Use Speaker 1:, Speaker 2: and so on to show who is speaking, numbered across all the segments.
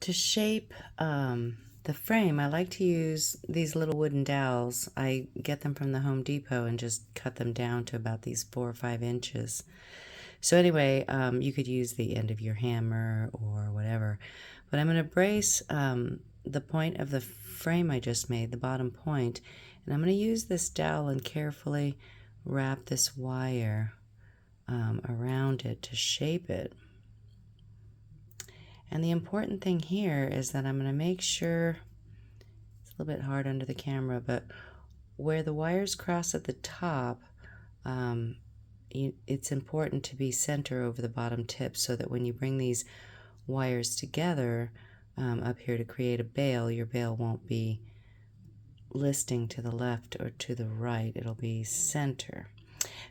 Speaker 1: To shape the frame, I like to use these little wooden dowels. I get them from the Home Depot and just cut them down to about these 4 or 5 inches. So anyway, you could use the end of your hammer or whatever. But I'm going to brace the point of the frame I just made, the bottom point, and I'm going to use this dowel and carefully wrap this wire around it to shape it. And the important thing here is that I'm going to make sure, it's a little bit hard under the camera, but where the wires cross at the top, it's important to be center over the bottom tip so that when you bring these wires together up here to create a bail, your bail won't be listing to the left or to the right. It'll be center.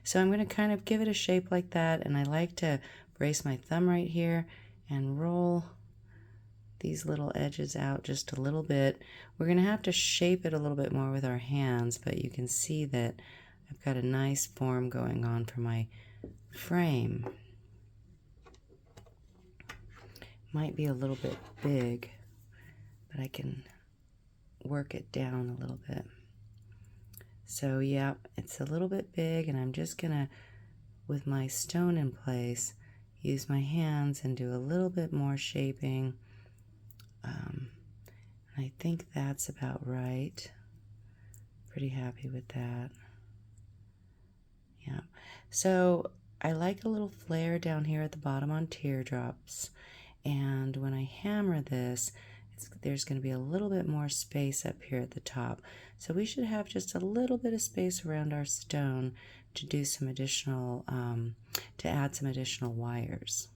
Speaker 1: So I'm going to kind of give it a shape like that, and I like to brace my thumb right here and roll these little edges out just a little bit. We're going to have to shape it a little bit more with our hands, but you can see that I've got a nice form going on for my frame. Might be a little bit big, but I can work it down a little bit. So yeah, it's a little bit big, and I'm just gonna, with my stone in place, use my hands and do a little bit more shaping. I think that's about right. Pretty happy with that. Yeah. So I like a little flare down here at the bottom on teardrops. And when I hammer this, there's going to be a little bit more space up here at the top. So we should have just a little bit of space around our stone to do some additional, to add some additional wires.